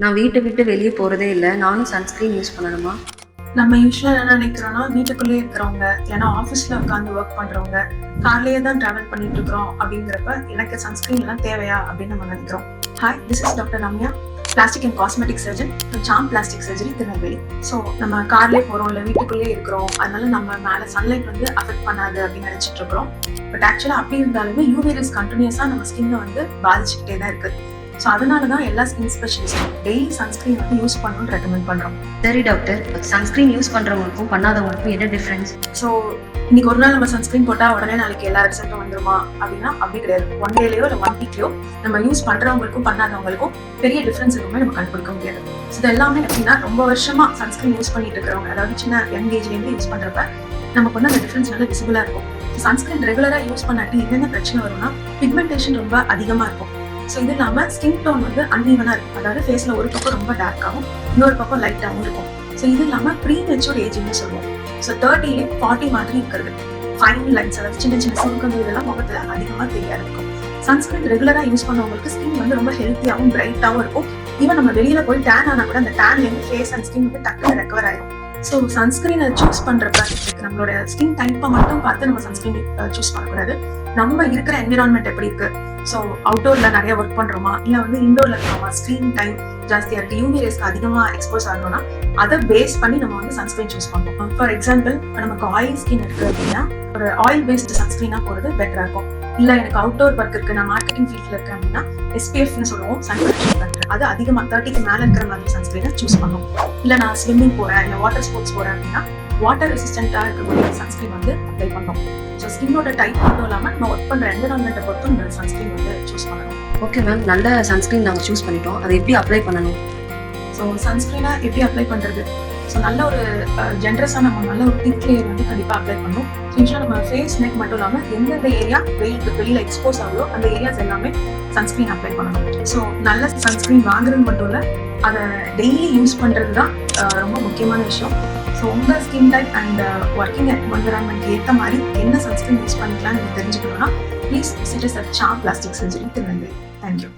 நான் வீட்டை விட்டு வெளியே போகிறதே இல்லை, நானும் சன்ஸ்க்ரீன் யூஸ் பண்ணணுமா? நம்ம யூஸ்வலாக என்ன நினைக்கிறோம்னா, வீட்டுக்குள்ளேயே இருக்கிறவங்க இல்லைன்னா ஆஃபீஸில் உட்காந்து ஒர்க் பண்ணுறவங்க கார்லேயே தான் ட்ராவல் பண்ணிட்டு இருக்கிறோம் அப்படிங்கிறப்ப எனக்கு சன்ஸ்க்ரீன் எல்லாம் தேவையா அப்படின்னு நம்ம நினைக்கிறோம். Hi, this is doctor Ramya, plastic and cosmetic surgeon, Sam plastic surgery, Tirunelveli. So நம்ம கார்லேயே போகிறோம் இல்லை வீட்டுக்குள்ளேயே இருக்கிறோம், அதனால நம்ம மேலே சன்லைட் வந்து அஃபெக்ட் பண்ணாது அப்படின்னு நினச்சிட்டு இருக்கிறோம். பட் ஆக்சுவலாக அப்படி இருந்தாலுமே யூவி ரேஸ் கண்டினியூஸாக நம்ம ஸ்கின்னை வந்து பாதிச்சுக்கிட்டே தான் இருக்குது. ஸோ அதனால தான் எல்லா ஸ்கின் ஸ்பெஷலிஸ்டும் டெய்லி சன்ஸ்க்ரீன் வந்து யூஸ் பண்ணணும்னு ரெக்கமெண்ட் பண்ணுறோம். சரி டாக்டர், சன்ஸ்க்ரீன் யூஸ் பண்ணுறவங்களுக்கும் பண்ணாதவங்களுக்கும் என்ன டிஃப்ரென்ஸ்? ஸோ இன்னைக்கு ஒரு நாள் நம்ம சன்ஸ்க்ரீன் போட்டால் உடனே நாளைக்கு எல்லா ரிசல்ட்டும் வந்துருமா அப்படின்னா அப்படி கிடையாது. ஒன் டேலையோ இல்லை 1 வீக்லையோ நம்ம யூஸ் பண்ணுறவங்களுக்கும் பண்ணாதவங்களுக்கும் பெரிய டிஃப்ரென்ஸ் எதுவுமே நம்ம கண்டுபிடிக்க முடியாது. ஸோ இது எல்லாமே எப்படின்னா, ரொம்ப வருஷமா சன்ஸ்க்ரீன் யூஸ் பண்ணிட்டு இருக்கிறவங்க, அதாவது சின்ன யங் ஏஜ்லேருந்து யூஸ் பண்ணுறப்ப நமக்கு வந்து அந்த டிஃப்ரென்ஸ் நல்லா விசிபிளாக இருக்கும். சன்ஸ்க்ரீன் ரெகுலராக யூஸ் பண்ணாட்டி என்னென்ன பிரச்சனை வரும்னா, பிக்மெண்டேஷன் ரொம்ப அதிகமாக இருக்கும். ஸோ இது இல்லாமல் ஸ்கின் டோன் வந்து அன்ஈவனாக இருக்கும். அதாவது ஃபேஸில் ஒரு பக்கம் ரொம்ப டார்க்காகவும் இன்னொரு பக்கம் லைட்டாகவும் இருக்கும். ஸோ இது இல்லாமல் ப்ரீ மெச்சூர் ஏஜிங்னு சொல்லுவோம். ஸோ 30லே 40 மாதிரி இருக்கிறது. ஃபைன் லைன்ஸ், அதாவது சின்ன சின்ன சுருக்கங்கள் இதெல்லாம் முகத்தில் அதிகமாக தெரியாது இருக்கும். சன்ஸ்க்ரீன் ரெகுலராக யூஸ் பண்ணவங்களுக்கு ஸ்கின் வந்து ரொம்ப ஹெல்த்தியாகவும் பிரைட்டாகவும் இருக்கும். ஈவன் நம்ம வெளியில் போய் டேன் ஆனால் கூட அந்த டேன்லேருந்து ஃபேஸ் அண்ட் ஸ்கின் வந்து டக்குனு ரெக்கவர் ஆயிடும். ஸோ சன்ஸ்க்ரீனை சூஸ் பண்ணுறப்ப நம்மளோட ஸ்கின் டைப்பை மட்டும் பார்த்து நம்ம சன்ஸ்க்ரீன் சூஸ் பண்ணக்கூடாது. நம்ம இருக்கிற என்விரான்மெண்ட் எப்படி இருக்கு, ஸோ அவுட்டோர்ல நிறைய ஒர்க் பண்றோமா இல்லை வந்து இண்டோர்ல இருக்கிறோமா, ஸ்க்ரீன் டைம் ஜாஸ்தியா இருக்கு, யூவி ரேஸ்க்கு அதிகமாக எக்ஸ்போஸ் ஆகணும்னா அதை பேஸ் பண்ணி நம்ம வந்து சன்ஸ்க்ரீன் சூஸ் பண்ணுவோம். ஃபார் எக்ஸாம்பிள், நமக்கு ஆயில் ஸ்கின் இருக்கு அப்படின்னா ஒரு ஆயில் பேஸ்டு சன்ஸ்க்ரீனா போகிறது பெட்டரா இருக்கும். இல்லை எனக்கு அவுட்டோர் ஒர்க் இருக்கு, நான் மார்க்கெட்டிங் ஃபீல்ட்ல இருக்கேன் அப்படின்னா SPFன்னு சொல்லுவோம், சன் ப்ரொடெக்ஷன் ஃபேக்டர், அது அதிகமாக 30க்கு மேலே இருக்கிற மாதிரி சன்ஸ்க்ரீனை சூஸ் பண்ணுவோம். இல்லை நான் ஸ்விம்மிங் போறேன் இல்லை வாட்டர் ஸ்போர்ட்ஸ் போறேன் அப்படின்னா வாட்டர் ரெசிஸ்டண்டா இருக்கக்கூடிய சன்ஸ்க்ரீன் வந்து அப்ளை பண்ணோம். ஸோ ஸ்கின்னோட டைப் மட்டும் இல்லாமல் நம்ம ஒர்க் பண்ணுற என்விரான்மெண்ட்டை பொறுத்தும் இந்த சன்ஸ்க்ரீன் வந்து சூஸ் பண்ணணும். ஓகே மேம், நல்ல சன்ஸ்க்ரீன் நாங்கள் சூஸ் பண்ணிட்டோம், அதை எப்படி அப்ளை பண்ணணும்? ஸோ சன்ஸ்க்ரீனை எப்படி அப்ளை பண்ணுறது? ஸோ நல்ல ஒரு ஜென்ரஸாக நம்ம நல்ல ஒரு திக் லேயர் வந்து கண்டிப்பாக அப்ளை பண்ணணும். ஸோ யூஸ்வலாக நம்ம ஃபேஸ் நெக் மட்டும் இல்லாமல் எந்தெந்த ஏரியா வெளியில் எக்ஸ்போஸ் ஆகுதோ அந்த ஏரியாஸ் எல்லாமே சன்ஸ்க்ரீன் அப்ளை பண்ணணும். ஸோ நல்ல சன்ஸ்க்ரீன் வாங்குறது மட்டும் இல்லை, அதை டெய்லி யூஸ் பண்ணுறது தான் ரொம்ப முக்கியமான விஷயம். ஸோ உங்கள் skin type and working environment ஏற்ற மாதிரி என்ன சன்ஸ்க்ரீன் யூஸ் பண்ணிக்கலாம்னு நீங்கள் தெரிஞ்சுக்கணும்னா please visit us at Sam plastic surgery, Tirunelveli. Thank you.